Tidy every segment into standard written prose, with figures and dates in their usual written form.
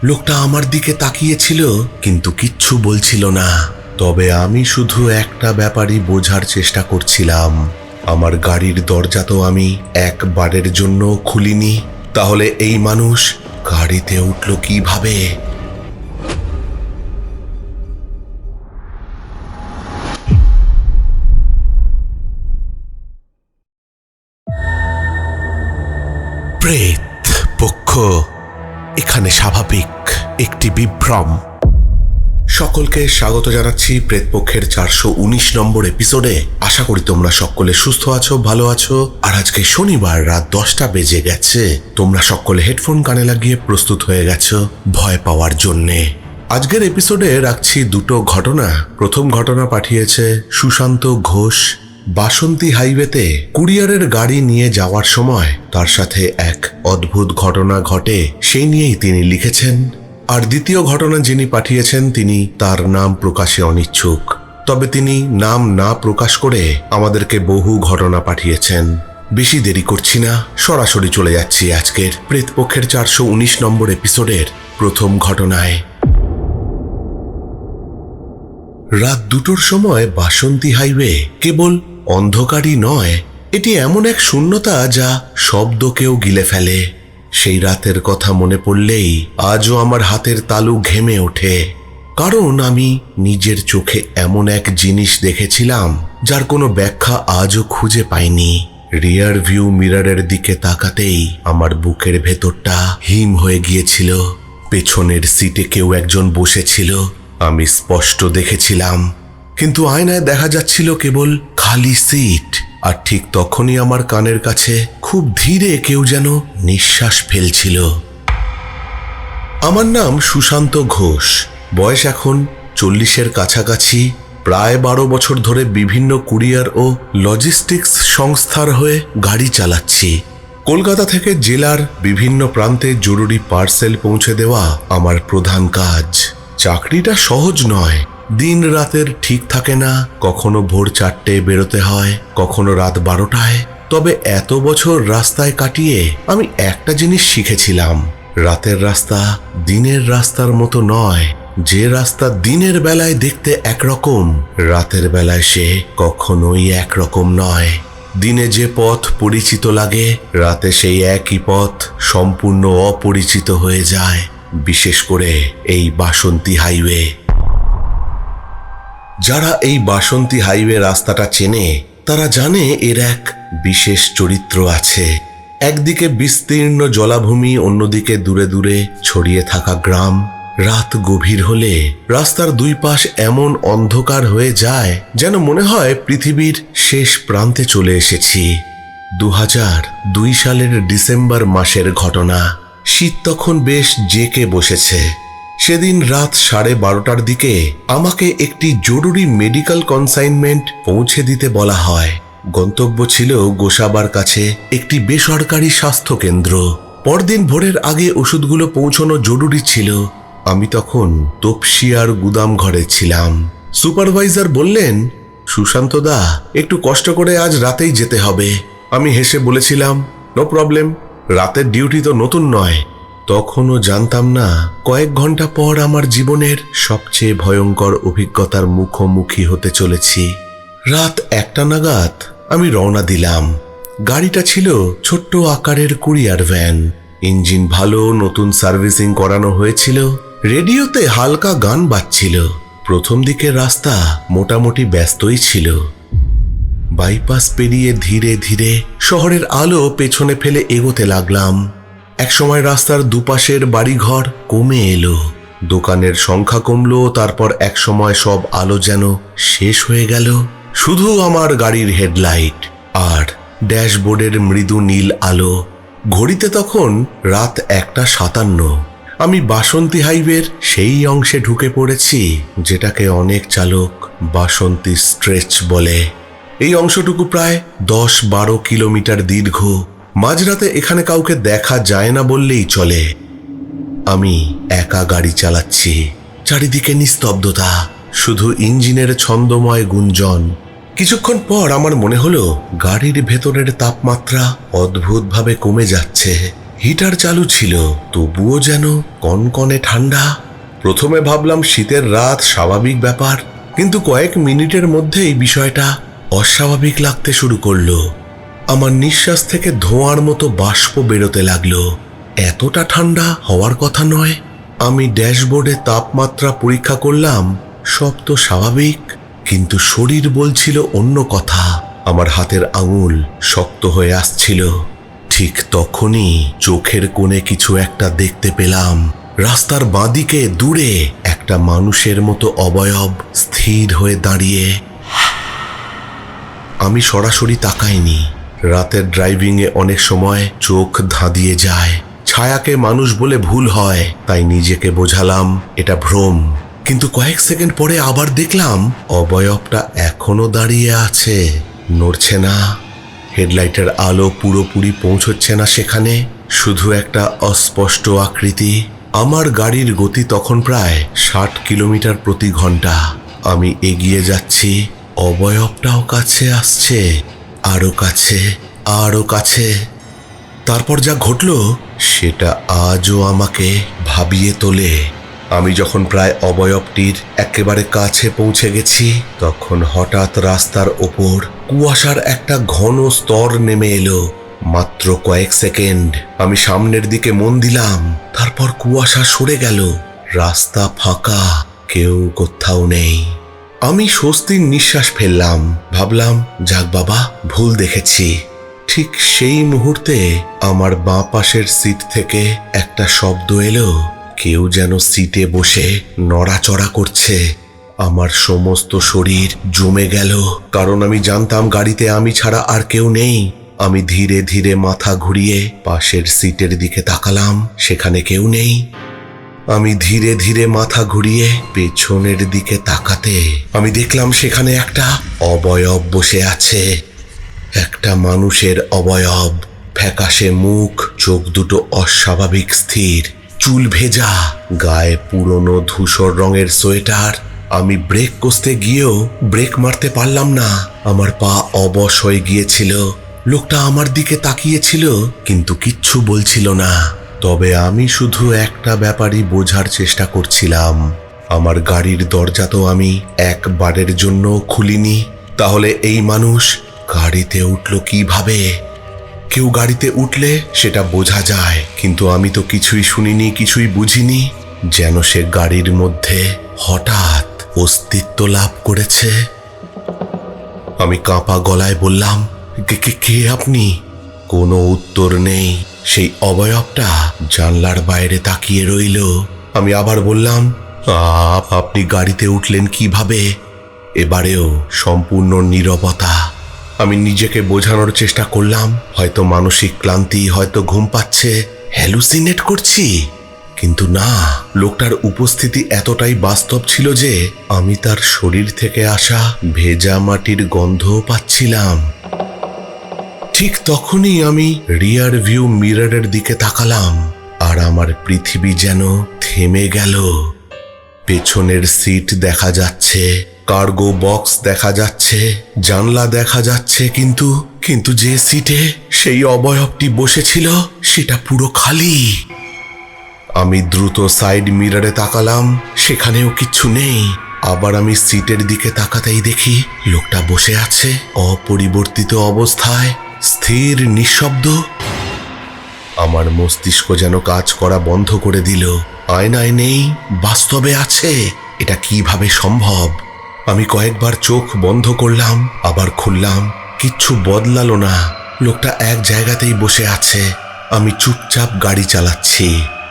লোকটা আমার দিকে তাকিয়েছিল কিন্তু কিচ্ছু বলছিল না। তবে আমি শুধু একটা ব্যাপারই বোঝার চেষ্টা করছিলাম, আমার গাড়ির দরজা তো আমি একবারের জন্য খুলিনি, তাহলে এই মানুষ গাড়িতে উঠল কিভাবে? প্রেত পক্ষ এখানে স্বাভাবিক একটি বিভ্রম। সকলকে স্বাগত জানাচ্ছি প্রেতপক্ষের 419 নম্বর এপিসোডে। আশা করি তোমরা সকলে সুস্থ আছো, ভালো আছো। আর আজকে শনিবার রাত 10টা বেজে গেছে। তোমরা সকলে হেডফোন কানে লাগিয়ে প্রস্তুত হয়ে গেছো ভয় পাওয়ার জন্যে। আজকের এপিসোডে রাখছি দুটো ঘটনা। প্রথম ঘটনা পাঠিয়েছে সুশান্ত ঘোষ। বাসন্তী হাইওয়েতে কুরিয়ারের গাড়ি নিয়ে যাওয়ার সময় তার সাথে এক অদ্ভুত ঘটনা ঘটে, সেই নিয়েই তিনি লিখেছেন। আর দ্বিতীয় ঘটনা যিনি পাঠিয়েছেন তিনি তার নাম প্রকাশে অনিচ্ছুক, তবে তিনি নাম না প্রকাশ করে আমাদেরকে বহু ঘটনা পাঠিয়েছেন। বেশি দেরি করছি না, সরাসরি চলে যাচ্ছি আজকের প্রেতপক্ষের 419 নম্বর এপিসোডের প্রথম ঘটনায়। রাত 2টোর সময় বাসন্তী হাইওয়ে কেবল অন্ধকারই নয়, এটি এমন এক শূন্যতা যা শব্দকেও গিলে ফেলে। সেই রাতের কথা মনে পড়লেই আজও আমার হাতের তালু ঘেমে ওঠে, কারণ আমি নিজের চোখে এমন এক জিনিস দেখেছিলাম যার কোনো ব্যাখ্যা আজও খুঁজে পাইনি। রিয়ার ভিউ মিররের দিকে তাকাতেই আমার বুকের ভেতরটা হিম হয়ে গিয়েছিল। পেছনের সিটে কেউ একজন বসেছিল, আমি স্পষ্ট দেখেছিলাম, কিন্তু আয়নায় দেখা যাচ্ছিল কেবল খালি সিট। আর ঠিক তখনই আমার কানের কাছে খুব ধীরে কেউ যেন নিঃশ্বাস ফেলছিল। আমার নাম সুশান্ত ঘোষ, বয়স এখন 40-এর কাছাকাছি। প্রায় 12 বছর ধরে বিভিন্ন কুরিয়ার ও লজিস্টিক্স সংস্থার হয়ে গাড়ি চালাচ্ছি। কলকাতা থেকে জেলার বিভিন্ন প্রান্তে জরুরি পার্সেল পৌঁছে দেওয়া আমার প্রধান কাজ। চাকরিটা সহজ নয়, দিন রাতের ঠিক থাকে না, কখনো ভোর 4টে বেরোতে হয়, কখনো রাত 12টায়। তবে এত বছর রাস্তায় কাটিয়ে আমি একটা জিনিস শিখেছিলাম, রাতের রাস্তা দিনের রাস্তার মতো নয়। যে রাস্তা দিনের বেলায় দেখতে একরকম, রাতের বেলায় সে কখনোই একরকম নয়। দিনে যে পথ পরিচিত লাগে, রাতে সেই একই পথ সম্পূর্ণ অপরিচিত হয়ে যায়, বিশেষ করে এই বাসন্তী হাইওয়ে। যারা এই বাসন্তী হাইওয়ে রাস্তাটা চেনে তারা জানে এর এক বিশেষ চরিত্র আছে। একদিকে বিস্তীর্ণ জলাভূমি, অন্যদিকে দূরে দূরে ছড়িয়ে থাকা গ্রাম। রাত গভীর হলে রাস্তার দুই পাশ এমন অন্ধকার হয়ে যায় যেন মনে হয় পৃথিবীর শেষ প্রান্তে চলে এসেছি। 2002 সালের ডিসেম্বর মাসের ঘটনা। শীত তখন বেশ জেঁকে বসেছে। সেদিন রাত 12:30টার দিকে আমাকে একটি জরুরি মেডিকেল কনসাইনমেন্ট পৌঁছে দিতে বলা হয়। গন্তব্য ছিল গোসাবার কাছে একটি বেসরকারি স্বাস্থ্য কেন্দ্র। পরদিন ভোরের আগে ওষুধগুলো পৌঁছানো জরুরি ছিল। আমি তখন তপসিয়ার গুদাম ঘরে ছিলাম। সুপারভাইজার বললেন, সুশান্ত দা, একটু কষ্ট করে আজ রাতেই যেতে হবে। আমি হেসে বলেছিলাম, নো প্রবলেম, রাতের ডিউটি তো নতুন নয়। তখনও জানতাম না কয়েক ঘন্টা পর আমার জীবনের সবচেয়ে ভয়ঙ্কর অভিজ্ঞতার মুখোমুখি হতে চলেছি। রাত 1টা নাগাদ আমি রওনা দিলাম। গাড়িটা ছিল ছোট্ট আকারের কুরিয়ার ভ্যান। ইঞ্জিন ভালো, নতুন সার্ভিসিং করানো হয়েছিল। রেডিওতে হালকা গান বাজছিল। প্রথম দিকের রাস্তা মোটামুটি ব্যস্তই ছিল। বাইপাস পেরিয়ে ধীরে ধীরে শহরের আলো পেছনে ফেলে এগোতে লাগলাম। একসময় রাস্তার দুপাশের বাড়িঘর কমে এলো, দোকানের সংখ্যা কমলো, তারপর একসময় সব আলো যেন শেষ হয়ে গেল। শুধু আমার গাড়ির হেডলাইট আর ড্যাশবোর্ডের মৃদু নীল আলো। ঘড়িতে তখন রাত 1:57। আমি বাসন্তী হাইওয়ের সেই অংশে ঢুকে পড়েছি যেটাকে অনেক চালক বাসন্তী স্ট্রেচ বলে। এই অংশটুকু প্রায় 10-12 কিলোমিটার দীর্ঘ। মাঝরাতে এখানে কাউকে দেখা যায় না বললেই চলে। আমি একা গাড়ি চালাচ্ছি, চারিদিকে নিস্তব্ধতা, শুধু ইঞ্জিনের ছন্দময় গুঞ্জন। কিছুক্ষণ পর আমার মনে হলো গাড়ির ভেতরের তাপমাত্রা অদ্ভুতভাবে কমে যাচ্ছে। হিটার চালু ছিল, তবুও যেন কনকনে ঠান্ডা। প্রথমে ভাবলাম শীতের রাত, স্বাভাবিক ব্যাপার, কিন্তু কয়েক মিনিটের মধ্যেই বিষয়টা অস্বাভাবিক লাগতে শুরু করলো। আমার নিঃশ্বাস থেকে ধোঁয়ার মতো বাষ্প বেরোতে লাগলো। এতটা ঠান্ডা হওয়ার কথা নয়। আমি ড্যাশবোর্ডে তাপমাত্রা পরীক্ষা করলাম, সব তো স্বাভাবিক, কিন্তু শরীর বলছিল অন্য কথা। আমার হাতের আঙুল শক্ত হয়ে আসছিল। ঠিক তখনই চোখের কোণে কিছু একটা দেখতে পেলাম। রাস্তার বাঁদিকে দূরে একটা মানুষের মতো অবয়ব স্থির হয়ে দাঁড়িয়ে। আমি সরাসরি তাকাইনি। রাতের ড্রাইভিংয়ে অনেক সময় চোখ ধাঁধিয়ে যায়। ছায়াকে মানুষ বলে ভুল হয়, তাই নিজেকে বোঝালাম এটা ভ্রম। কিন্তু কয়েক সেকেন্ড পরে আবার দেখলাম অবয়বটা এখনো দাঁড়িয়ে আছে, নড়ছে না। হেডলাইটের আলো পুরোপুরি পৌঁছচ্ছে না সেখানে, শুধু একটা অস্পষ্ট আকৃতি। আমার গাড়ির গতি তখন প্রায় 60 কিলোমিটার প্রতি ঘন্টা। আমি এগিয়ে যাচ্ছি, অবয়বটাও কাছে আসছে, আরো কাছে, আরো কাছে। তারপর যা ঘটল সেটা আজও আমাকে ভাবিয়ে তোলে। আমি যখন প্রায় অবয়বটির একেবারে কাছে পৌঁছে গেছি, তখন হঠাৎ রাস্তার ওপর কুয়াশার একটা ঘন স্তর নেমে এলো। মাত্র কয়েক সেকেন্ড আমি সামনের দিকে মন দিলাম, তারপর কুয়াশা সরে গেল, রাস্তা ফাঁকা, কেউ কোথাও নেই। আমি স্বস্তির নিঃশ্বাস ফেললাম, ভাবলাম যাক বাবা, ভুল দেখেছি। ঠিক সেই মুহূর্তে আমার বাঁ পাশের সিট থেকে একটা শব্দ এলো, কেউ যেন সিটে বসে নড়াচড়া করছে। আমার সমস্ত শরীর জমে গেল, কারণ আমি জানতাম গাড়িতে আমি ছাড়া আর কেউ নেই। আমি ধীরে ধীরে মাথা ঘুরিয়ে পাশের সিটের দিকে তাকালাম, সেখানে কেউ নেই। আমি ধীরে ধীরে মাথা ঘুরিয়ে পেছনের দিকে তাকাতে আমি দেখলাম সেখানে একটা অবয়ব বসে আছে। একটা মানুষের অবয়ব, ফ্যাকাশে মুখ, চোখ দুটো অস্বাভাবিক স্থির, চুল ভেজা, গায়ে পুরনো ধূসর রঙের সোয়েটার। আমি ব্রেক কষতে গিয়েও ব্রেক মারতে পারলাম না, আমার পা অবশ হয়ে গিয়েছিল। লোকটা আমার দিকে তাকিয়েছিল, কিন্তু কিচ্ছু বলছিল না। তবে আমি শুধু একটা ব্যাপারই বোঝার চেষ্টা করছিলাম, আমার গাড়ির দরজা তো আমি একবারের জন্য খুলিনি, তাহলে এই মানুষ গাড়িতে উঠল কিভাবে? কেউ গাড়িতে উঠলে সেটা বোঝা যায়, কিন্তু আমি তো কিছুই শুনিনি, কিছুই বুঝিনি। যেন সে গাড়ির মধ্যে হঠাৎ অস্তিত্ব লাভ করেছে। আমি কাঁপা গলায় বললাম, কে আপনি? কোনো উত্তর নেই। সেই অবয়বটা জানলার বাইরে তাকিয়ে রইল। আমি আবার বললাম, আপনি গাড়িতে উঠলেন কিভাবে? এবারেও সম্পূর্ণ নীরবতা। আমি নিজেকে বোঝানোর চেষ্টা করলাম, হয়তো মানসিক ক্লান্তি, হয়তো ঘুম পাচ্ছে, হ্যালুসিনেট করছি। কিন্তু না, লোকটার উপস্থিতি এতটাই বাস্তব ছিল যে আমি তার শরীর থেকে আসা ভেজা মাটির গন্ধও পাচ্ছিলাম। ঠিক তখনই আমি রিয়ার ভিউ মিররের দিকে তাকালাম, আর আমার পৃথিবী যেন থেমে গেল। পেছনের সিট দেখা যাচ্ছে, কার্গো বক্স দেখা যাচ্ছে, জানলা দেখা যাচ্ছে, কিন্তু যে সিটে সেই অবয়বটি বসেছিল সেটা পুরো খালি। আমি দ্রুত সাইড মিররে তাকালাম, সেখানেও কিচ্ছু নেই। আবার আমি সিটের দিকে তাকাতেই দেখি লোকটা বসে আছে অপরিবর্তিত অবস্থায়, স্থির, নিঃশব্দ। আমার মস্তিষ্ক যেন কাজ করা বন্ধ করে দিল। আয়নায় নেই, বাস্তবে আছে, এটা কিভাবে সম্ভব? আমি কয়েকবার চোখ বন্ধ করলাম, আবার খুললাম, কিচ্ছু বদলালো না। লোকটা এক জায়গাতেই বসে আছে। আমি চুপচাপ গাড়ি চালাচ্ছি।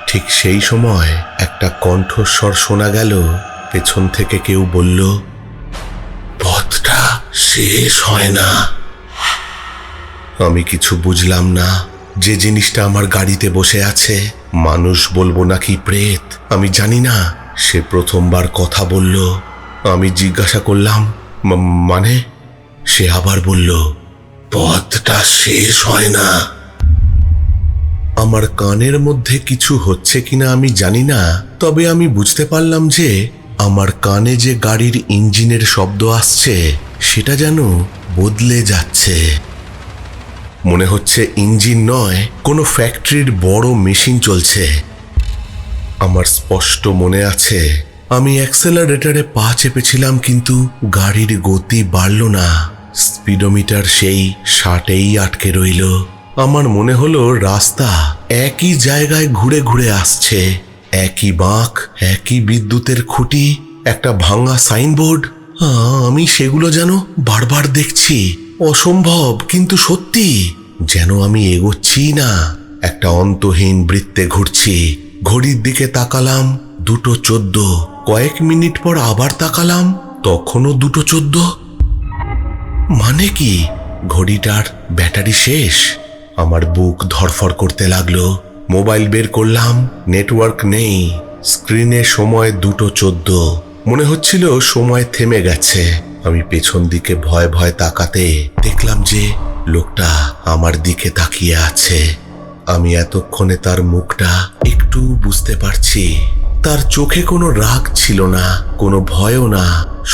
ঠিক সেই সময় একটা কণ্ঠস্বর শোনা গেল। পেছন থেকে কেউ বলল, পথটা শেষ হয় না। আমি কিছু বুঝলাম না। যে জিনিসটা আমার গাড়িতে বসে আছে, মানুষ বলবো নাকি প্রেত আমি জানি না। সে প্রথমবার কথা বলল। আমি জিজ্ঞাসা করলাম, মানে? সে আবার বলল, পথটা শেষ হয় না। আমার কানের মধ্যে কিছু হচ্ছে কিনা আমি জানি না, তবে আমি বুঝতে পারলাম যে আমার কানে যে গাড়ির ইঞ্জিনের শব্দ আসছে সেটা যেন বদলে যাচ্ছে। মনে হচ্ছে ইঞ্জিন নয়, কোনো ফ্যাক্টরির বড় মেশিন চলছে। আমার স্পষ্ট মনে আছে আমি অ্যাক্সেলারেটরে পা চেপেছিলাম, কিন্তু গাড়ির গতি বাড়ল না। স্পিডোমিটার সেই 60-এই আটকে রইল। আমার মনে হলো রাস্তা একই জায়গায় ঘুরে ঘুরে আসছে, একই বাঁক, একই বিদ্যুতের খুঁটি, একটা ভাঙা সাইনবোর্ড। আমি সেগুলো যেন বারবার দেখছি। অসম্ভব কিন্তু সত্যি, যেন আমি এগোচ্ছি না, একটা অন্তহীন বৃত্তে ঘুরছি। ঘড়ির দিকে তাকালাম, 2:14। কয়েক মিনিট পর আবার তাকালাম, তখনও 2:14। মানে কি ঘড়িটার ব্যাটারি শেষ? আমার বুক ধড়ফড় করতে লাগলো। মোবাইল বের করলাম, নেটওয়ার্ক নেই। স্ক্রিনে সময় 2:14। মনে হচ্ছিল সময় থেমে গেছে। আমি পেছন দিকে ভয় ভয় তাকাতে দেখলাম যে লোকটা আমার দিকে তাকিয়ে আছে। আমি এতক্ষণে তার মুখটা একটু বুঝতে পারছি। তার চোখে কোনো রাগ ছিল না, কোনো ভয়ও না,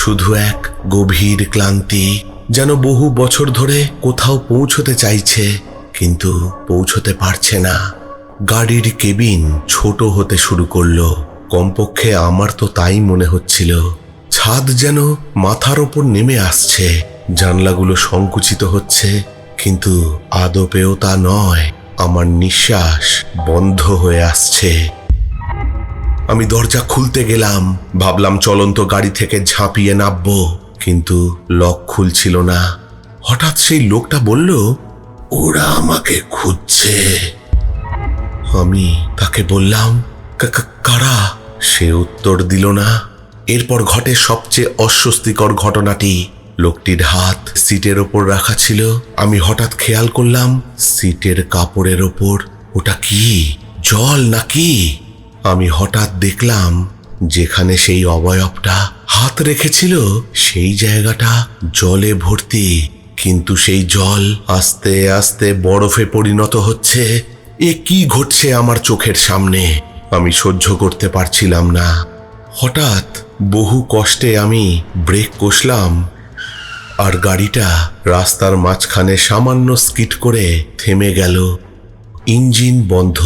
শুধু এক গভীর ক্লান্তি, যেন বহু বছর ধরে কোথাও পৌঁছতে চাইছে কিন্তু পৌঁছতে পারছে না। গাড়ির কেবিন ছোট হতে শুরু করলো, কমপক্ষে আমার তো তাই মনে হচ্ছিল। ছাদ যেন মাথার ওপর নেমে আসছে, জানলাগুলো সংকুচিত হচ্ছে, কিন্তু আদপেও তা নয়। আমার নিঃশ্বাস বন্ধ হয়ে আসছে। আমি দরজা খুলতে গেলাম, ভাবলাম চলন্ত গাড়ি থেকে ঝাঁপিয়ে নামবো, কিন্তু লক খুলছিল না। হঠাৎ সেই লোকটা বলল, ওরা আমাকে খুঁজছে। আমি তাকে বললাম, কারা? সে উত্তর দিল না। এরপর ঘটে সবচেয়ে অস্বস্তিকর ঘটনাটি। লোকটির হাত সিটের ওপর রাখা ছিল। আমি হঠাৎ খেয়াল করলাম সিটের কাপড়ের ওপর ওটা কি, জল নাকি? আমি হঠাৎ দেখলাম যেখানে সেই অবয়বটা হাত রেখেছিল সেই জায়গাটা জলে ভর্তি, কিন্তু সেই জল আস্তে আস্তে বরফে পরিণত হচ্ছে। এ কি ঘটছে আমার চোখের সামনে? আমি সহ্য করতে পারছিলাম না। হঠাৎ বহু কষ্টে আমি ব্রেক কষলাম, আর গাড়িটা রাস্তার মাঝখানে সামান্য স্কিড করে থেমে গেল। ইঞ্জিন বন্ধ,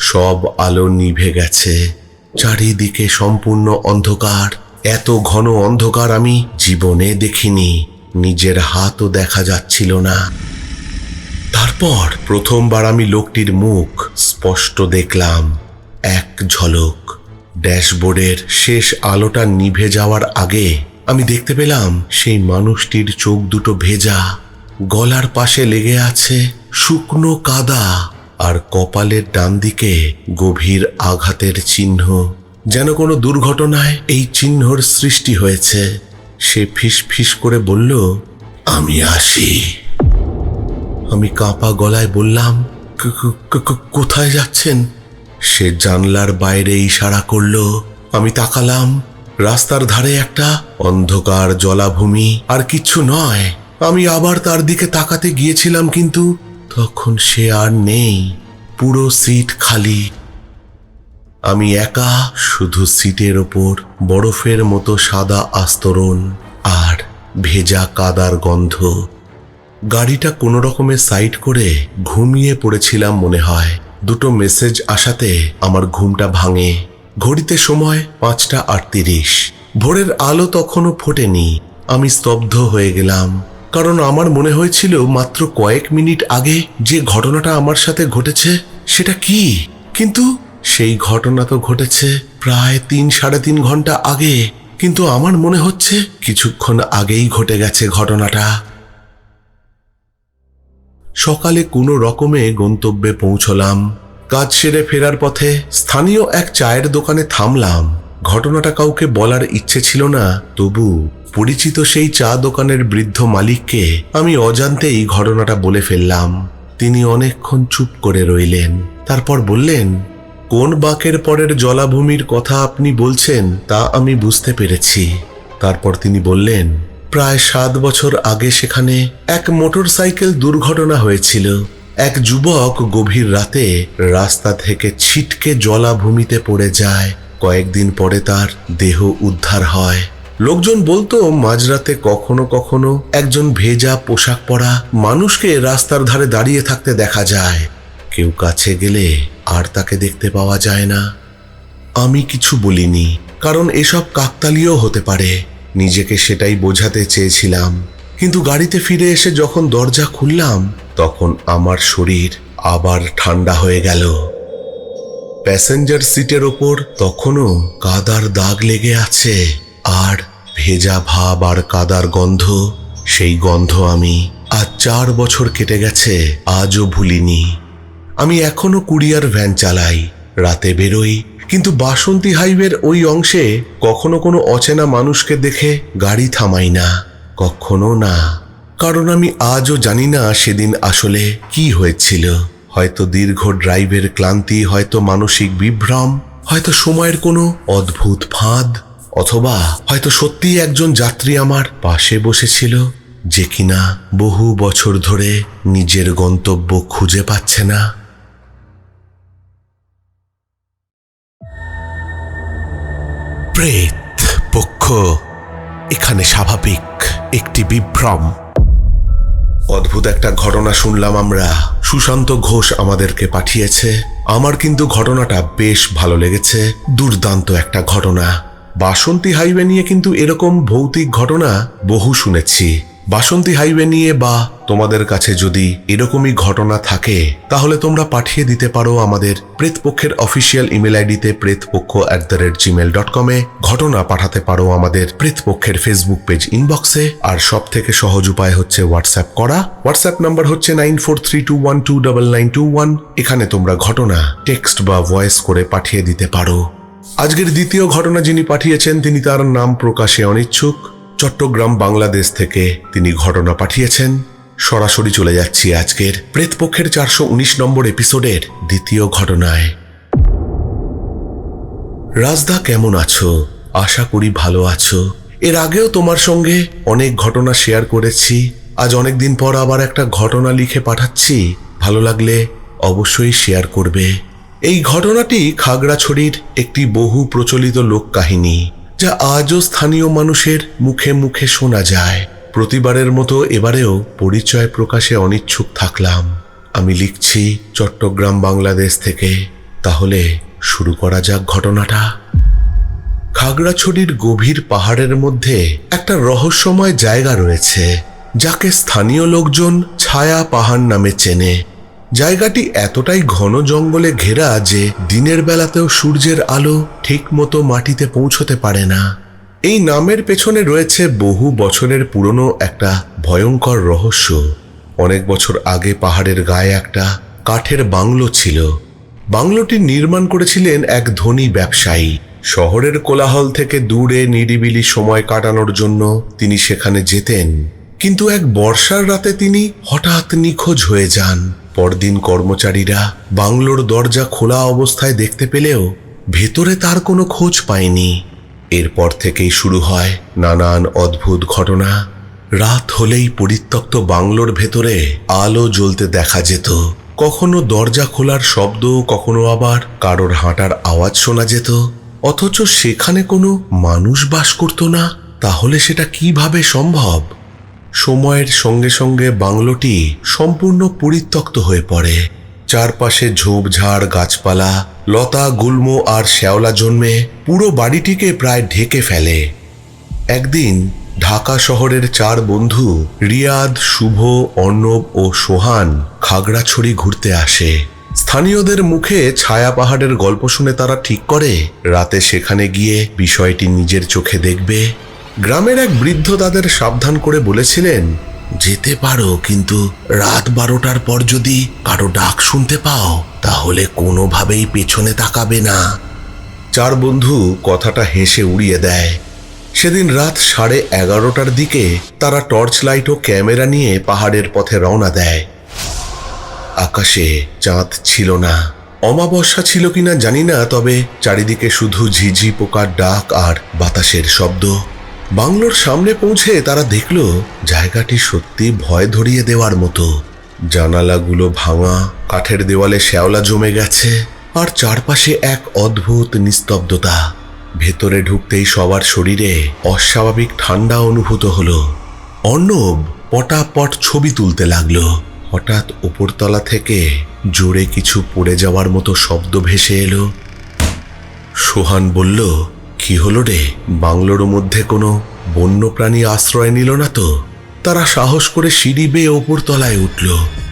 সব আলো নিভে গেছে, চারিদিকে সম্পূর্ণ অন্ধকার। এত ঘন অন্ধকার আমি জীবনে দেখিনি, নিজের হাতও দেখা যাচ্ছিল না। তারপর প্রথমবার আমি লোকটির মুখ স্পষ্ট দেখলাম, এক ঝলক। ড্যাশবোর্ডের শেষ আলোটা নিভে যাওয়ার আগে আমি দেখতে পেলাম সেই মানুষটির চোখ দুটো ভেজা, গলার পাশে লেগে আছে শুকনো কাদা, আর কপালের ডান দিকে গভীর আঘাতের চিহ্ন, যেন কোনো দুর্ঘটনায় এই চিহ্নর সৃষ্টি হয়েছে। সে ফিস ফিস করে বলল, আমি আসি। আমি কাঁপা গলায় বললাম, কোথায় যাচ্ছেন? সে জানলার বাইরে ইশারা করলো। আমি তাকালাম, রাস্তার ধারে একটা অন্ধকার জলাভূমি, আর কিচ্ছু নয়। আমি আবার তার দিকে তাকাতে গিয়েছিলাম, কিন্তু তখন সে আর নেই, পুরো সিট খালি। আমি একা, শুধু সিটের ওপর বরফের মতো সাদা আস্তরণ আর ভেজা কাদার গন্ধ। গাড়িটা কোনো রকমে সাইড করে ঘুমিয়ে পড়েছিলাম মনে হয়। দুটো মেসেজ আসাতে আমার ঘুমটা ভাঙে। ঘড়িতে সময় 5:38। ভোরের আলো তখনও ফোটেনি। আমি স্তব্ধ হয়ে গেলাম, কারণ আমার মনে হয়েছিল মাত্র কয়েক মিনিট আগে যে ঘটনাটা আমার সাথে ঘটেছে সেটা কি, কিন্তু সেই ঘটনা তো ঘটেছে প্রায় 3-3.5 ঘন্টা আগে, কিন্তু আমার মনে হচ্ছে কিছুক্ষণ আগেই ঘটে গেছে ঘটনাটা। সকালে কোনো রকমে গন্তব্যে পৌঁছলাম। কাজ সেরে ফেরার পথে স্থানীয় এক চায়ের দোকানে থামলাম। ঘটনাটা কাউকে বলার ইচ্ছে ছিল না, তবু পরিচিত সেই চা দোকানের বৃদ্ধ মালিককে আমি অজান্তেই ঘটনাটা বলে ফেললাম। তিনি অনেকক্ষণ চুপ করে রইলেন, তারপর বললেন, কোন বাঁকের পরের জলাভূমির কথা আপনি বলছেন তা আমি বুঝতে পেরেছি। তারপর তিনি বললেন, প্রায় 7 বছর আগে সেখানে এক মোটরসাইকেল দুর্ঘটনা হয়েছিল। এক যুবক গভীর রাতে রাস্তা থেকে ছিটকে জলাভূমিতে পড়ে যায়। কয়েকদিন পরে তার দেহ উদ্ধার হয়। লোকজন বলতো মাঝরাতে কখনো কখনো একজন ভেজা পোশাক পরা মানুষকে রাস্তার ধারে দাঁড়িয়ে থাকতে দেখা যায়। কেউ কাছে গেলে আর তাকে দেখতে পাওয়া যায় না। আমি কিছু বলিনি, কারণ এসব কাকতালীয় হতে পারে। নিজেকে সেটাই বোঝাতে চেয়েছিলাম। কিন্তু গাড়িতে ফিরে এসে যখন দরজা খুললাম, তখন আমার শরীর আবার ঠান্ডা হয়ে গেল। প্যাসেঞ্জার সিটের ওপর তখনও কাদার দাগ লেগে আছে, আর ভেজা ভাব আর কাদার গন্ধ। সেই গন্ধ আমি আজ 4 বছর কেটে গেছে, আজও ভুলিনি। আমি এখনো কুরিয়ার ভ্যান চালাই, রাতে বেরোই, কিন্তু বাসন্তী হাইওয়ের ওই অংশে কখনো কোনো অচেনা মানুষকে দেখে গাড়ি থামাই না, কখনো না। কারণ আমি আজও জানি না সেদিন আসলে কি হয়েছিল। হয়তো দীর্ঘ ড্রাইভের ক্লান্তি, হয়তো মানসিক বিভ্রম, হয়তো সময়ের কোনো অদ্ভুত ফাঁদ, অথবা হয়তো সত্যিই একজন যাত্রী আমার পাশে বসেছিল, যে কিনা বহু বছর ধরে নিজের গন্তব্য খুঁজে পাচ্ছে না। প্রেত পক্ষ এখানে স্বাভাবিক একটি বিভ্রম। অদ্ভুত একটা ঘটনা শুনলাম আমরা। সুশান্ত ঘোষ আমাদেরকে পাঠিয়েছে। আমার কিন্তু ঘটনাটা বেশ ভালো লেগেছে। দুর্দান্ত একটা ঘটনা। বাসন্তী হাইওয়ে নিয়ে কিন্তু এরকম ভৌতিক ঘটনা বহু শুনেছি। বাসন্তী হাইওয়ে নিয়ে বা তোমাদের কাছে যদি এরকমই ঘটনা থাকে, তাহলে তোমরা পাঠিয়ে দিতে পারো আমাদের প্রেতপক্ষের অফিসিয়াল ইমেল আইডিতে pretpokho@gmail.com এ। ঘটনা পাঠাতে পারো আমাদের প্রেতপক্ষের ফেসবুক পেজ ইনবক্সে। আর সব থেকে সহজ উপায় হচ্ছে হোয়াটসঅ্যাপ করা। হোয়াটসঅ্যাপ নাম্বার হচ্ছে 9432129921। এখানে তোমরা ঘটনা টেক্সট বা ভয়েস করে পাঠিয়ে দিতে পারো। আজকের দ্বিতীয় ঘটনা যিনি পাঠিয়েছেন তিনি তার নাম প্রকাশে অনিচ্ছুক। চট্টগ্রাম, বাংলাদেশ থেকে তিনি ঘটনা পাঠিয়েছেন। সরাসরি চলে যাচ্ছি আজকের প্রেতপক্ষের 419 নম্বর এপিসোডের দ্বিতীয় ঘটনায়। রাজদা, কেমন আছো? আশা করি ভালো আছো। এর আগেও তোমার সঙ্গে অনেক ঘটনা শেয়ার করেছি। আজ অনেকদিন পর আবার একটা ঘটনা লিখে পাঠাচ্ছি। ভালো লাগলে অবশ্যই শেয়ার করবে। এই ঘটনাটি খাগড়াছড়ির একটি বহু প্রচলিত লোক কাহিনী, যা আজও স্থানীয় মানুষের মুখে মুখে শোনা যায়। প্রতিবারের মতো এবারেও পরিচয় প্রকাশে অনিচ্ছুক থাকলাম। আমি লিখছি চট্টগ্রাম, বাংলাদেশ থেকে। তাহলে শুরু করা যাক ঘটনাটা। খাগড়াছড়ির গভীর পাহাড়ের মধ্যে একটা রহস্যময় জায়গা রয়েছে, যাকে স্থানীয় লোকজন ছায়া পাহাড় নামে চেনে। জায়গাটি এতটাই ঘন জঙ্গলে ঘেরা যে দিনের বেলাতেও সূর্যের আলো ঠিক মতো মাটিতে পৌঁছতে পারে না। এই নামের পেছনে রয়েছে বহু বছরের পুরনো একটা ভয়ঙ্কর রহস্য। অনেক বছর আগে পাহাড়ের গায়ে একটা কাঠের বাংলো ছিল। বাংলোটি নির্মাণ করেছিলেন এক ধনী ব্যবসায়ী। শহরের কোলাহল থেকে দূরে নিরিবিলি সময় কাটানোর জন্য তিনি সেখানে যেতেন। কিন্তু এক বর্ষার রাতে তিনি হঠাৎ নিখোঁজ হয়ে যান। পরদিন কর্মচারীরা বাংলোর দরজা খোলা অবস্থায় দেখতে পেলেও ভেতরে তার কোনো খোঁজ পায়নি। এরপর থেকেই শুরু হয় নানান অদ্ভুত ঘটনা। রাত হলেই পরিত্যক্ত বাংলোর ভেতরে আলো জ্বলতে দেখা যেত। কখনো দরজা খোলার শব্দ, কখনো আবার কারোর হাঁটার আওয়াজ শোনা যেত। অথচ সেখানে কোনো মানুষ বাস করত না। তাহলে সেটা কিভাবে সম্ভব? সময়ের সঙ্গে সঙ্গে বাংলোটি সম্পূর্ণ পরিত্যক্ত হয়ে পড়ে। চারপাশে ঝোপঝাড়, গাছপালা, লতা, গুল্ম আর শ্যাওলা জন্মে পুরো বাড়িটিকে প্রায় ঢেকে ফেলে। একদিন ঢাকা শহরের 4 বন্ধু রিয়াদ, শুভ, অর্ণব ও সোহান খাগড়াছড়ি ঘুরতে আসে। স্থানীয়দের মুখে ছায়া পাহাড়ের গল্প শুনে তারা ঠিক করে রাতে সেখানে গিয়ে বিষয়টি নিজের চোখে দেখবে। গ্রামের এক বৃদ্ধ তাদের সাবধান করে বলেছিলেন, যেতে পারো, কিন্তু রাত 12টার পর যদি কারো ডাক শুনতে পাও তাহলে কোনোভাবেই পেছনে তাকাবে না। 4 বন্ধু কথাটা হেসে উড়িয়ে দেয়। সেদিন রাত 11:30টার দিকে তারা টর্চ লাইট ও ক্যামেরা নিয়ে পাহাড়ের পথে রওনা দেয়। আকাশে চাঁদ ছিল না। অমাবস্যা ছিল কিনা জানি না, তবে চারিদিকে শুধু ঝিঝি পোকার ডাক আর বাতাসের শব্দ। বাংলোর সামনে পৌঁছে তারা দেখল জায়গাটি সত্যি ভয় ধরিয়ে দেওয়ার মতো। জানালাগুলো ভাঙা, কাঠের দেওয়ালে শ্যাওলা জমে গেছে, আর চারপাশে এক অদ্ভুত নিস্তব্ধতা। ভেতরে ঢুকতেই সবার শরীরে অস্বাভাবিক ঠান্ডা অনুভূত হলো। অর্ণব পটাপট ছবি তুলতে লাগলো। হঠাৎ উপরতলা থেকে জোরে কিছু পড়ে যাওয়ার মতো শব্দ ভেসে এলো। সোহান বলল, কি হলো রে? বাংলোর মধ্যে কোনো বন্যপ্রাণী আশ্রয় নিল না তো? তারা সাহস করে সিঁড়ি বেয়ে উপরতলায় উঠল,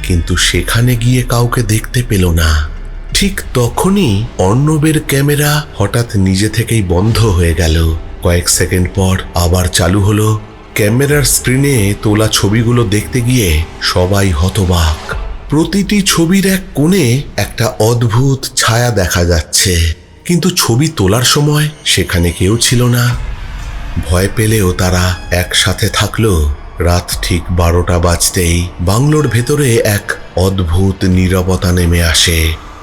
কিন্তু সেখানে গিয়ে কাউকে দেখতে পেল না। ঠিক তখনই অর্ণবের ক্যামেরা হঠাৎ নিজে থেকেই বন্ধ হয়ে গেল। কয়েক সেকেন্ড পর আবার চালু হলো। ক্যামেরার স্ক্রিনে তোলা ছবিগুলো দেখতে গিয়ে সবাই হতবাক। প্রতিটি ছবির এক কোণে একটা অদ্ভুত ছায়া দেখা যাচ্ছে, কিন্তু ছবি তোলার সময় সেখানে কেউ ছিল না। ভয় পেলেও তারা একসাথে থাকলো। রাত ঠিক 12টা বাজতেই বাংলোর ভেতরে এক অদ্ভুত নীরবতা নেমে আসে,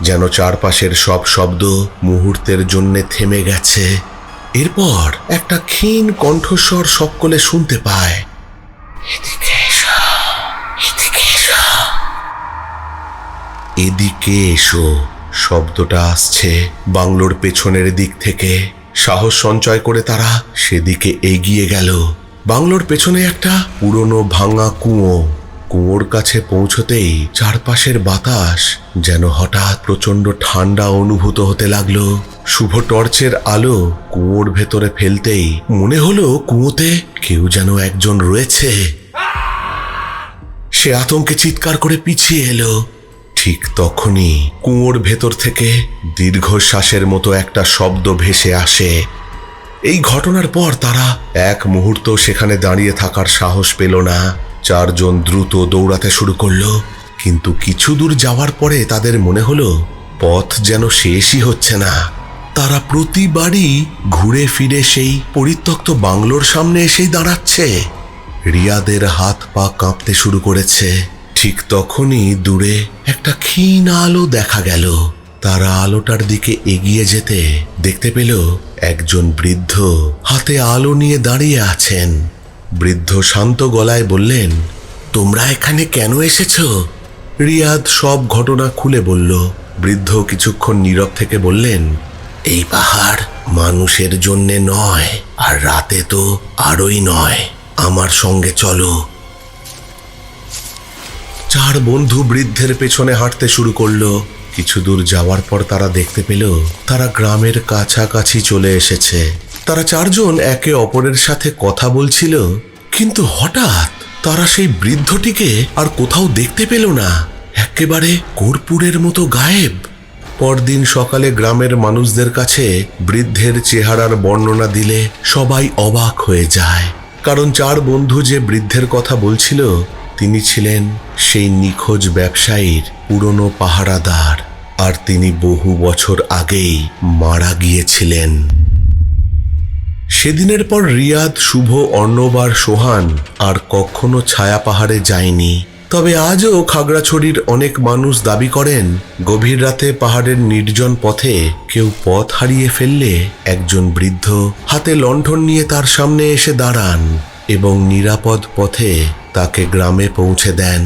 যেন চারপাশের সব শব্দ মুহূর্তের জন্যে থেমে গেছে। এরপর একটা ক্ষীণ কণ্ঠস্বর সকলে শুনতে পায়, এদিকে এসো, এদিকে এসো, এদিকে এসো। শব্দটা আসছে বাংলোর পেছনের দিক থেকে। সাহস সঞ্চয় করে তারা সেদিকে এগিয়ে গেল। বাংলোর পেছনে একটা পুরনো ভাঙা কুয়ো। কুয়োর কাছে পৌঁছতেই চারপাশের বাতাস যেন হঠাৎ প্রচন্ড ঠান্ডা অনুভূত হতে লাগলো। শুভ টর্চের আলো কুয়োর ভেতরে ফেলতেই মনে হলো কুয়োতে কেউ যেন একজন রয়েছে। সে আতঙ্কে চিৎকার করে পিছিয়ে এলো। ঠিক তখনই কুয়োর ভেতর থেকে দীর্ঘশ্বাসের মতো একটা শব্দ ভেসে আসে। এই ঘটনার পর তারা এক মুহূর্ত সেখানে দাঁড়িয়ে থাকার সাহস পেল না। চারজন দ্রুত দৌড়াতে শুরু করলো, কিন্তু কিছু দূর যাওয়ার পরে তাদের মনে হলো পথ যেন শেষই হচ্ছে না। তারা প্রতিবারই ঘুরে ফিরে সেই পরিত্যক্ত বাংলোর সামনে এসেই দাঁড়াচ্ছে। রিয়াদের হাত পা কাঁপতে শুরু করেছে। ঠিক তখনই দূরে একটা ক্ষীণ আলো দেখা গেল। তারা আলোটার দিকে এগিয়ে যেতে দেখতে পেল একজন বৃদ্ধ হাতে আলো নিয়ে দাঁড়িয়ে আছেন। বৃদ্ধ শান্ত গলায় বললেন, তোমরা এখানে কেন এসেছো? রিয়াদ সব ঘটনা খুলে বলল। বৃদ্ধ কিছুক্ষণ নীরব থেকে বললেন, এই পাহাড় মানুষের জন্যে নয়, আর রাতে তো আরোই নয়। আমার সঙ্গে চলো। চার বন্ধু বৃদ্ধের পেছনে হাঁটতে শুরু করলো। কিছু দূর যাওয়ার পর তারা দেখতে পেল তারা গ্রামের কাছাকাছি চলে এসেছে। তারা চারজন একে অপরের সাথে কথা বলছিল, কিন্তু হঠাৎ তারা সেই বৃদ্ধটিকে আর কোথাও দেখতে পেল না। একেবারে কর্পূরের মতো গায়েব। পরদিন সকালে গ্রামের মানুষদের কাছে বৃদ্ধের চেহারার বর্ণনা দিলে সবাই অবাক হয়ে যায়, কারণ চার বন্ধু যে বৃদ্ধের কথা বলছিল তিনি ছিলেন সেই নিখোঁজ ব্যবসায়ীর পুরনো পাহারাদার, আর তিনি বহু বছর আগেই মারা গিয়েছিলেন। সেদিনের পর রিয়াদ, শুভ, অর্ণব আর সোহান আর কখনো ছায়া পাহাড়ে যায়নি। তবে আজও খাগড়াছড়ির অনেক মানুষ দাবি করেন গভীর রাতে পাহাড়ের নির্জন পথে কেউ পথ হারিয়ে ফেললে একজন বৃদ্ধ হাতে লণ্ঠন নিয়ে তার সামনে এসে দাঁড়ান এবং নিরাপদ পথে তাকে গ্রামে পৌঁছে দেন।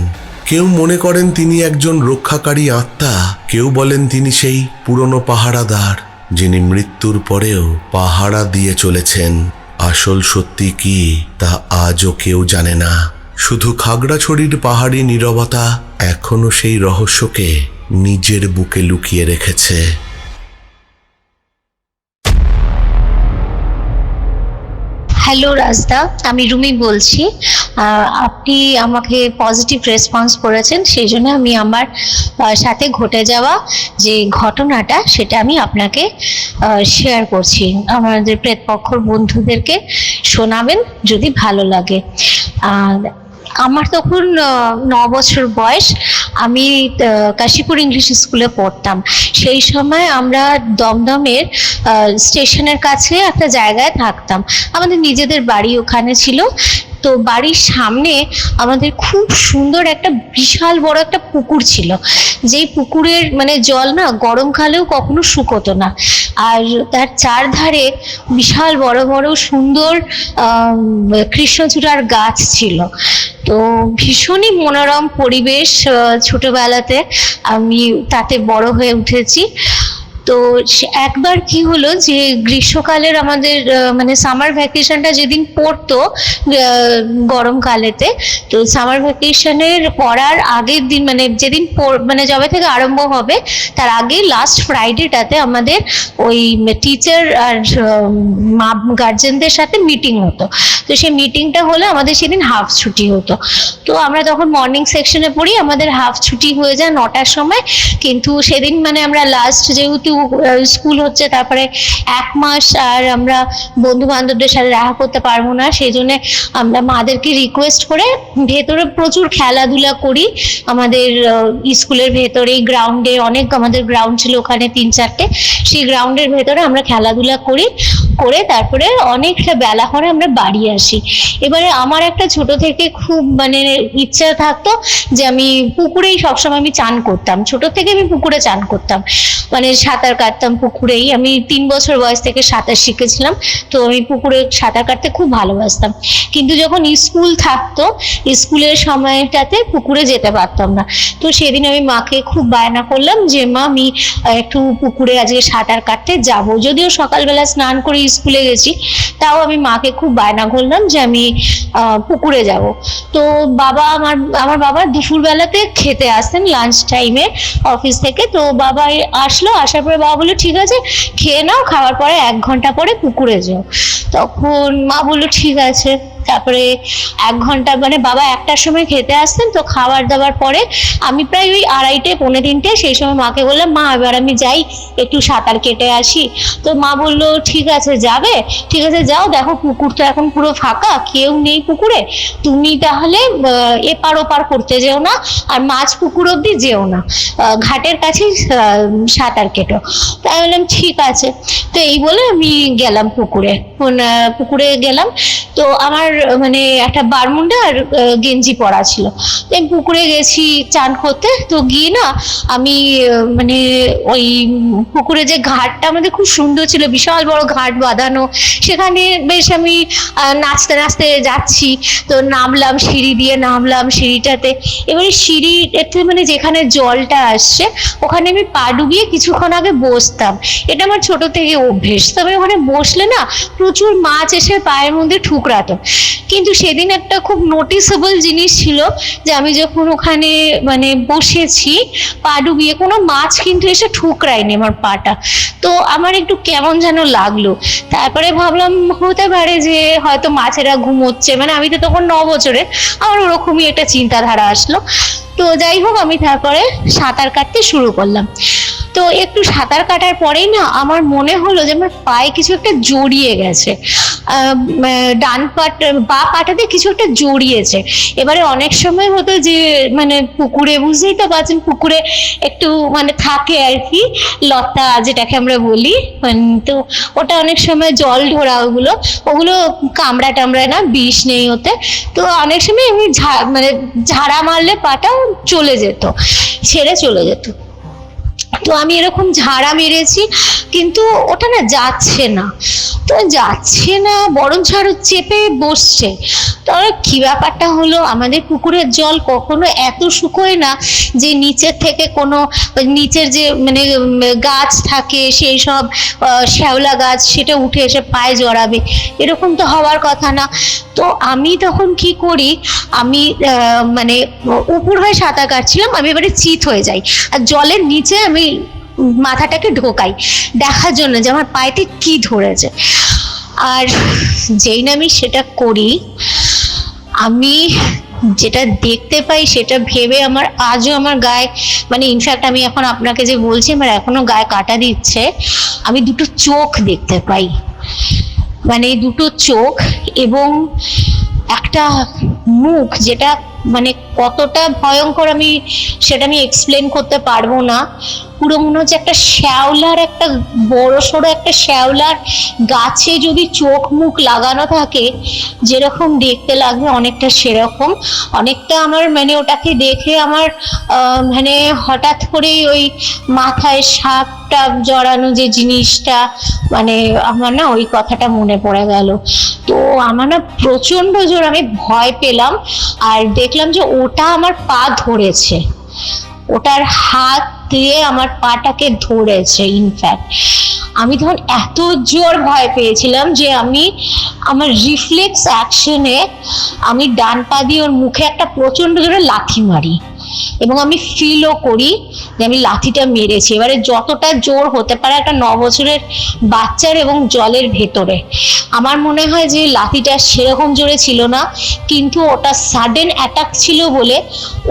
কেউ মনে করেন তিনি একজন রক্ষাকারী আত্মা, কেউ বলেন তিনি সেই পুরনো পাহারাদার যিনি মৃত্যুর পরেও পাহারা দিয়ে চলেছেন। আসল সত্যি কি তা আজও কেউ জানে না। শুধু খাগড়াছড়ির পাহাড়ি নীরবতা এখনো সেই রহস্যকে নিজের বুকে লুকিয়ে রেখেছে। হ্যালো রাজদা, আমি রুমি বলছি। আপনি আমাকে পজিটিভ রেসপন্স করেছেন, সেই জন্য আমি আমার সাথে ঘটে যাওয়া যে ঘটনাটা সেটা আমি আপনাকে শেয়ার করছি। আমাদের প্রেতপক্ষর বন্ধুদেরকে শোনাবেন যদি ভালো লাগে। আমার তখন 9 বছর বয়স। আমি কাশীপুর ইংলিশ স্কুলে পড়তাম। সেই সময় আমরা দমদমের স্টেশনের কাছে একটা জায়গায় থাকতাম। আমাদের নিজেদের বাড়ি ওখানে ছিল। তো বাড়ির সামনে আমাদের খুব সুন্দর একটা বিশাল বড় একটা পুকুর ছিল, যেই পুকুরের মানে জল না গরমকালেও কখনো শুকোতো না। আর তার চারধারে বিশাল বড় বড় সুন্দর কৃষ্ণচূড়ার গাছ ছিল। তো ভীষণই মনোরম পরিবেশ। ছোটবেলাতে আমি তাতে বড় হয়ে উঠেছি। তো একবার কি হলো যে গ্রীষ্মকালের আমাদের মানে সামার ভ্যাকেশনটা যেদিন পড়তো গরমকালেতে, তো সামার ভ্যাকেশনের পড়ার আগের দিন মানে যেদিন মানে যবে থেকে আরম্ভ হবে তার আগে লাস্ট ফ্রাইডেটাতে আমাদের ওই টিচার আর গার্জেনদের সাথে মিটিং হতো। তো সেই মিটিংটা হলে আমাদের সেদিন হাফ ছুটি হতো। তো আমরা তখন মর্নিং সেকশনে পড়ি, আমাদের হাফ ছুটি হয়ে যায় 9টার সময়। কিন্তু সেদিন মানে আমরা লাস্ট যেহেতু স্কুল হচ্ছে, তারপরে 1 মাস আর আমরা বন্ধু বান্ধবদের সাথে দেখা করতে পারবো না, সেই জন্য আমরা মাদেরকে রিকোয়েস্ট করে ভেতরে প্রচুর খেলাধুলা করি। আমাদের স্কুলের ভেতরে গ্রাউন্ডে অনেক আমাদের গ্রাউন্ড ছিল ওখানে 3-4টে, সেই গ্রাউন্ডের ভেতরে আমরা খেলাধুলা করি, করে তারপরে অনেকটা বেলা করে আমরা বাড়ি আসি। এবারে আমার একটা ছোট থেকে খুব মানে ইচ্ছা থাকতো যে আমি পুকুরেই সবসময় আমি চান করতাম, ছোট থেকে আমি পুকুরে চান করতাম, মানে সাঁতার কাটতাম পুকুরেই। আমি 3 বছর বয়স থেকে সাঁতার শিখেছিলাম, তো আমি পুকুরে সাঁতার কাটতে খুব ভালোবাসতাম। কিন্তু যখন স্কুল থাকতো, স্কুলের সময়টাতে পুকুরে যেতে পারতাম না। তো সেদিন আমি মাকে খুব বায়না করলাম যে মা আমি একটু পুকুরে আজকে সাঁতার কাটতে যাব। যদিও সকালবেলা স্নান করে স্কুলে গেছি, তাও আমি মাকে খুব বায়না করলাম যে আমি পুকুরে যাব। তো আমার বাবা দুপুরবেলাতে খেতে আসতেন লাঞ্চ টাইমে অফিস থেকে। তো বাবা আসলো, আসার পরে বাবা বললো ঠিক আছে খেয়ে নাও, খাওয়ার পরে 1 ঘন্টা পরে পুকুরে যাও। তখন মা বললো ঠিক আছে। তারপরে 1 ঘন্টা মানে বাবা 1টার সময় খেতে আসতেন, তো খাবার দাবার পরে আমি প্রায় ওই 2:30 পৌনে 3টে সেই সময় মাকে বললাম মা এবার আমি যাই একটু সাঁতার কেটে আসি। তো মা বললো ঠিক আছে যাবে, ঠিক আছে যাও, দেখো পুকুর তো এখন পুরো ফাঁকা, কেউ নেই পুকুরে, তুমি তাহলে এপার ওপার করতে যেও না, আর মাছ পুকুর অব্দি যেও না, ঘাটের কাছেই সাঁতার কেটো। তাই বললাম ঠিক আছে। তো এই বলে আমি গেলাম পুকুরে গেলাম। তো আমার মানে একটা বারমুন্ডা আর গেঞ্জি পরা ছিল, আমি পুকুরে গেছি চান করতে। তো গিয়ে না আমি মানে ওই পুকুরে যে ঘাটটা আমাদের খুব সুন্দর ছিল, বিশাল বড় ঘাট বাঁধানো, সেখানে বেশ আমি নাচতে নাচতে যাচ্ছি। তো নামলাম সিঁড়ি দিয়ে, নামলাম সিঁড়িটাতে। এবারে সিঁড়িতে মানে যেখানে জলটা আসছে ওখানে আমি পা ডুবিয়ে কিছুক্ষণ আগে বসতাম, এটা আমার ছোট থেকে অভ্যেস। তবে ওখানে বসলে না প্রচুর মাছ এসে পায়ের মধ্যে ঠুকরাতো। কিন্তু সেদিন একটা খুব নোটিসেবল জিনিস ছিল যে আমি যখন ওখানে মানে বসেছি পা ডুবিয়ে, কোনো মাছ কিন্তু এসে ঠুকরায়নি আমার পাটা। তো আমার একটু কেমন যেন লাগলো। তারপরে ভাবলাম হতে পারে যে হয়তো মাছেরা ঘুমোচ্ছে, মানে আমি তো তখন 9 বছরের, আমার ওরকমই একটা চিন্তাধারা আসলো। তো যাই হোক আমি তারপরে সাঁতার কাটতে শুরু করলাম। তো একটু সাঁতার কাটার পরেই না আমার মনে হলো যে আমার পায়ে কিছু একটা জড়িয়ে গেছে, ডান বা পাটাতে কিছু একটা জড়িয়েছে। এবারে অনেক সময় হতো যে মানে পুকুরে বুঝতেই তো পারছেন, পুকুরে একটু মানে থাকে আর কি লতা যেটাকে আমরা বলি, তো ওটা অনেক সময় জল ঢোড়া, ওগুলো কামড়া টামড়ায় না, বিষ নেই ওতে। তো অনেক সময় এমনি মানে ঝাড়া মারলে পাটা চলে যেত, ছেড়ে চলে যেত। তো আমি এরকম ঝাড়া মেরেছি, কিন্তু ওটা না যাচ্ছে না, তো যাচ্ছে না, বরঞ্চ আরো চেপে বসছে। তো কি ব্যাপারটা হলো, আমাদের পুকুরের জল কখনো এত শুকোয় না যে নিচের থেকে কোনো নিচের যে মানে গাছ থাকে সেই সব শ্যাওলা গাছ সেটা উঠে এসে পায়ে জড়াবে, এরকম তো হওয়ার কথা না। তো আমি তখন কি করি, আমি মানে উপর হয়ে সাঁতার কাটছিলাম, আমি এবারে চিত হয়ে যাই আর জলের নিচে আমি মাথাটাকে ঢোকাই দেখার জন্য যে আমার পায়েতে কি ধরেছে। আর যেই না আমি সেটা করি, আমি যেটা দেখতে পাই সেটা ভেবে আমার আজও আমার গায়ে মানে ইনফ্যাক্ট আমি এখন আপনাকে যে বলছি আমার এখনো গায়ে কাঁটা দিচ্ছে। আমি দুটো চোখ দেখতে পাই, মানে দুটো চোখ এবং একটা মুখ, যেটা মানে কতটা ভয়ঙ্কর আমি সেটা আমি এক্সপ্লেন করতে পারবো না। পুরো মনে হচ্ছে একটা শ্যাওলার, একটা বড় সড়ো একটা শ্যাওলার গাছে যদি চোখ মুখ লাগানো থাকে যেরকম দেখতে লাগবে অনেকটা সেরকম। অনেকটা আমার মানে ওটাকে দেখে আমার মানে হঠাৎ করেই ওই মাথায় সাপটা জড়ানো যে জিনিসটা, মানে আমার না ওই কথাটা মনে পড়ে গেল। তো আমার না প্রচন্ড জোর আমি ভয় পেলাম, আর দেখলাম যে ওটা আমার পা ধরেছে, ওটার হাত দিয়ে আমার পাটাকে ধরেছে। ইনফ্যাক্ট আমি তখন এত জোর ভয় পেয়েছিলাম যে আমি আমার রিফ্লেক্স অ্যাকশনে আমি ডান পা দিয়ে ওর মুখে একটা প্রচন্ড জোরে লাথি মারি, এবং আমি ফিলও করি যে আমি লাথিটা মেরেছি। এবারে যতটা জোর হতে পারে একটা 9 বছরের বাচ্চার এবং জলের ভেতরে, আমার মনে হয় যে লাথিটা সেরকম জোরে ছিল না, কিন্তু ওটা সাডেন অ্যাটাক ছিল বলে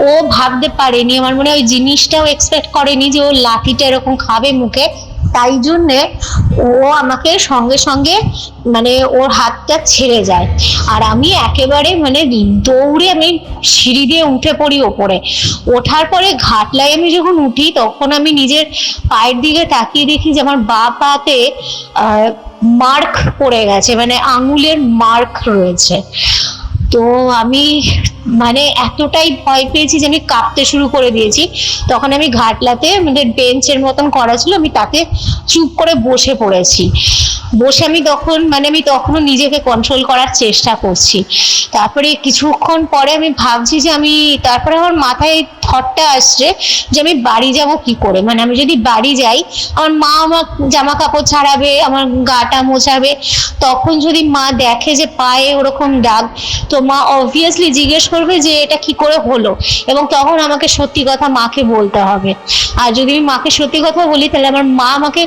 ও ভাবতে পারেনি, আমার মনে হয় ওই জিনিসটাও এক্সপেক্ট করেনি যে ও লাথিটা এরকম খাবে মুখে। তাই জন্যে ও আমাকে সঙ্গে সঙ্গে মানে ওর হাতটা ছেড়ে যায়, আর আমি একেবারে মানে দৌড়ে আমি সিঁড়ি দিয়ে উঠে পড়ি ওপরে। ওঠার পরে ঘাটলায় আমি যখন উঠি তখন আমি নিজের পায়ের দিকে তাকিয়ে দেখি যে আমার বা পাতে মার্ক পড়ে গেছে, মানে আঙুলের মার্ক রয়েছে। তো আমি মানে এতটাই ভয় পেয়েছি যে আমি কাঁপতে শুরু করে দিয়েছি। তখন আমি ঘাটলাতে আমাদের বেঞ্চের মতন করা ছিল, আমি তাতে চুপ করে বসে পড়েছি। বসে আমি তখনও নিজেকে কন্ট্রোল করার চেষ্টা করছি। তারপরে কিছুক্ষণ পরে আমি ভাবছি যে তারপরে আমার মাথায় থটটা আসছে যে আমি বাড়ি যাব কি করে, মানে আমি যদি বাড়ি যাই আমার মা আমার জামা কাপড় ছাড়াবে, আমার গাটা মোছাবে, তখন যদি মা দেখে যে পায়ে ওরকম দাগ, তো মা অবভিয়াসলি জিজ্ঞেস করবে যে এটা কি করে হলো, এবং তখন আমাকে সত্যি কথা মাকে বলতে হবে। আর যদি আমি মাকে সত্যি কথা বলি তাহলে আমার মা আমাকে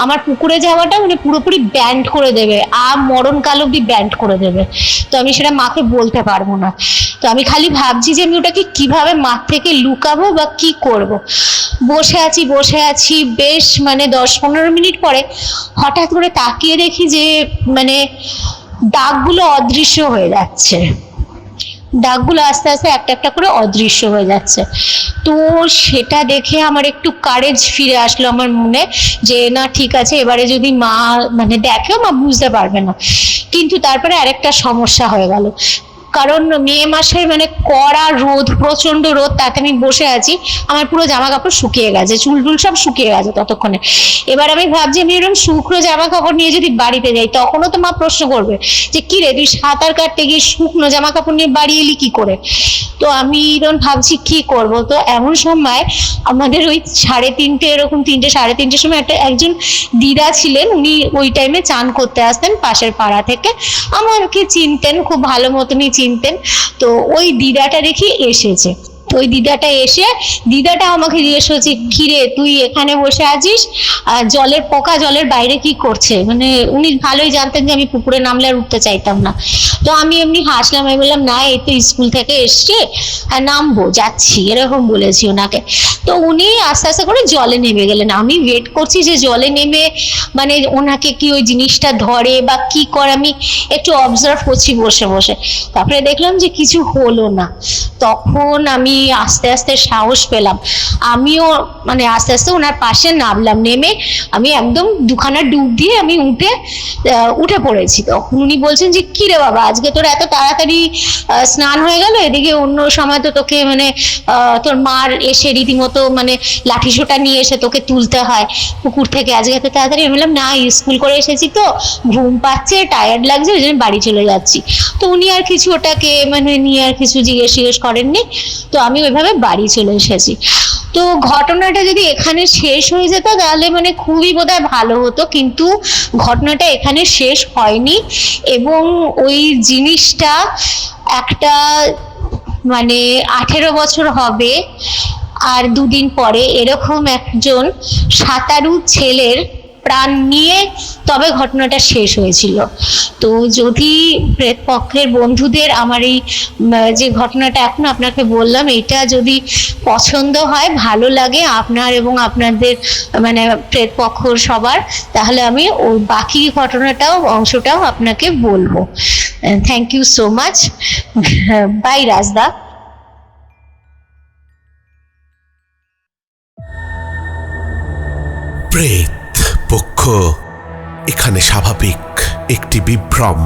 আমার পুকুরে যাওয়াটা মানে পুরোপুরি ব্যান্ড করে দেবে, আর মরণকাল অব্দি ব্যান্ড করে দেবে। তো আমি সেটা মাকে বলতে পারবো না। তো আমি খালি ভাবছি যে আমি ওটাকে কিভাবে মা থেকে লুকাবো বা কি করব। বসে আছি বেশ মানে 10-15 মিনিট পরে হঠাৎ করে তাকিয়ে দেখি যে মানে দাগগুলো অদৃশ্য হয়ে যাচ্ছে, দাগগুলো আস্তে আস্তে একটা একটা করে অদৃশ্য হয়ে যাচ্ছে। তো সেটা দেখে আমার একটু কারেজ ফিরে আসলো আমার মনে, যে না ঠিক আছে, এবারে যদি মা মানে দেখেও মা বুঝতে পারবে না। কিন্তু তারপরে আরেকটা সমস্যা হয়ে গেল, কারণ মে মাসের মানে কড়া রোদ, প্রচন্ড রোদ, তাতে আমি বসে আছি, আমার পুরো জামা কাপড় শুকিয়ে গেছে, চুল টুল সব শুকিয়ে গেছে ততক্ষণে। এবার আমি ভাবছি আমি এরকম শুকনো জামা কাপড় নিয়ে যদি বাড়িতে যাই তখনও তো মা প্রশ্ন করবে যে কি রে তুই সাঁতার কাটতে গিয়ে শুকনো জামা কাপড় নিয়ে বাড়ি এলি কি করে। তো আমি এরকম ভাবছি কি করব। তো এমন সময় আমাদের ওই 3:30 এরকম 3:30 সময় একজন দিদা ছিলেন, উনি ওই টাইমে চান করতে আসতেন পাশের পাড়া থেকে, আমাকে চিনতেন, খুব ভালো মতনই চিনতেন। তো ওই দিদাটা দেখি এসেছে, ওই দিদাটা আমাকে জিজ্ঞেস করছে কিরে তুই এখানে বসে আছিস, জলের পোকা জলের বাইরে কি করছে, মানে উনি ভালোই জানতেন যে আমি পুকুরে নামলে আর উঠতে চাইতাম না। তো আমি এমনি হাসলাম, আমি বললাম না এই তো স্কুল থেকে এসছে, নামবো যাচ্ছি, এরকম বলেছি ওনাকে। তো উনি আস্তে আস্তে করে জলে নেমে গেলেন। আমি ওয়েট করছি যে জলে নেমে মানে ওনাকে কি ওই জিনিসটা ধরে বা কি করে, আমি একটু অবজার্ভ করছি বসে বসে। তারপরে দেখলাম যে কিছু হলো না। তখন আমি আস্তে আস্তে সাহস পেলাম, আমিও মানে আস্তে আস্তে ওনার পাশে নামলাম, নেমে আমি একদম 2খানা ডুব দিয়ে আমি উঠে পড়েছি। তখন উনি বলছেন যে কি রে বাবা আজকে তোর এত তাড়াতাড়ি স্নান হয়ে গেল, এদিকে অন্য সময় তো তোকে মানে তোর মার এসে রীতিমতো মানে লাঠি সোটা নিয়ে এসে তোকে তুলতে হয় পুকুর থেকে, আজকে এত তাড়াতাড়ি। আমি বললাম না স্কুল করে এসেছি তো ঘুম পাচ্ছে, টায়ার্ড লাগছে, ওই জন্য বাড়ি চলে যাচ্ছি। তো উনি আর কিছু ওটাকে মানে নিয়ে আর কিছু জিজ্ঞেস করেননি। তো আমি ওইভাবে বাড়ি চলে এসেছি। তো ঘটনাটা যদি এখানে শেষ হয়ে যেত তাহলে মানে খুবই বোধহয় ভালো হতো, কিন্তু ঘটনাটা এখানে শেষ হয়নি। এবং ওই জিনিসটা একটা মানে 18 বছর হবে আর 2 দিন পরে এরকম একজন সাঁতারু ছেলের প্রাণ নিয়ে তবে ঘটনাটা শেষ হয়েছিল। তো যদি প্রেতপক্ষের বন্ধুদের আমার এই যে ঘটনাটা এখন আপনাকে বললাম এটা যদি পছন্দ হয়, ভালো লাগে আপনার এবং আপনাদের মানে প্রেতপক্ষ সবার, তাহলে আমি ওই বাকি অংশটাও আপনাকে বলবো। Thank you so much. Bye রাজদা। প্রেত পক্ষ এখানে স্বাভাবিক একটি বিভ্রম।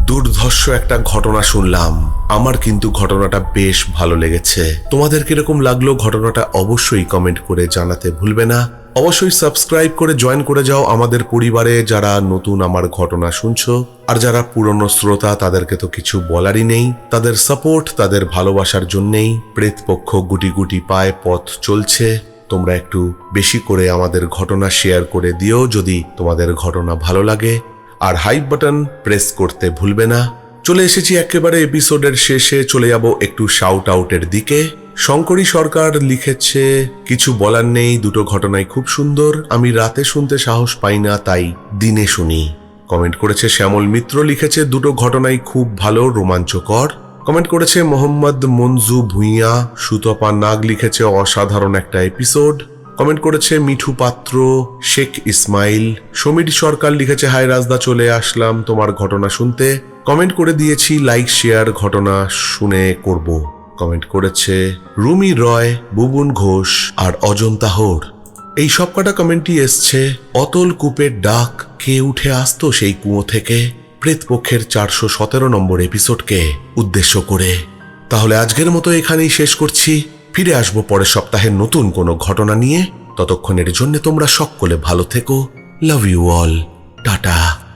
দুর্ধর্ষ একটা ঘটনা শুনলাম, আমার কিন্তু ঘটনাটা বেশ ভালো লেগেছে। তোমাদের কিরকম লাগলো ঘটনাটা অবশ্যই কমেন্ট করে জানাতে ভুলবে না। অবশ্যই সাবস্ক্রাইব করে জয়েন করে যাও আমাদের পরিবারে যারা নতুন আমার ঘটনা শুনছো। আর যারা পুরনো শ্রোতা তাদেরকে তো কিছু বলারই নেই। তাদের সাপোর্ট, তাদের ভালোবাসার জন্যেই প্রেতপক্ষ গুটি গুটি পায়ে পথ চলছে। তোমরা একটু বেশি করে আমাদের ঘটনা শেয়ার করে দিও যদি তোমাদের ঘটনা ভালো লাগে, আর হাইপ বাটন প্রেস করতে ভুলবে না। চলে এসেছি একেবারে এপিসোডের শেষে, চলে যাব একটু শাউট আউটের দিকে। শঙ্করী সরকার লিখেছে, কিছু বলার নেই, দুটো ঘটনাই খুব সুন্দর, আমি রাতে শুনতে সাহস পাই না, তাই দিনে শুনি। কমেন্ট করেছে শ্যামল মিত্র, লিখেছে দুটো ঘটনাই খুব ভালো, রোমাঞ্চকর। কমেন্ট করেছে মোহাম্মদ মঞ্জু ভুঁইয়া। সুতপা নাগ লিখেছে অসাধারণ একটা এপিসোড। কমেন্ট করেছে মিঠু পাত্র, শেখ ইসমাইল। সমীর সরকার লিখেছে হাই রাজদা, চলে আসলাম তোমার ঘটনা শুনতে। কমেন্ট করে দিয়েছি লাইক শেয়ার, ঘটনা শুনে করব। কমেন্ট করেছে রুমি রয়, বুবুন ঘোষ আর অজন্তা হোর। এই সব কটা কমেন্টই এসছে অতল কূপের ডাক, কে উঠে আসতো সেই কুয়ো থেকে, প্রেতপক্ষের 417 নম্বর এপিসোডকে উদ্দেশ্য করে। তাহলে আজকের মতো এখানেই শেষ করছি। ফিরে আসবো পরের সপ্তাহে নতুন কোনো ঘটনা নিয়ে। ততক্ষণের জন্য তোমরা সকলে ভালো থেকো। Love you all, tata.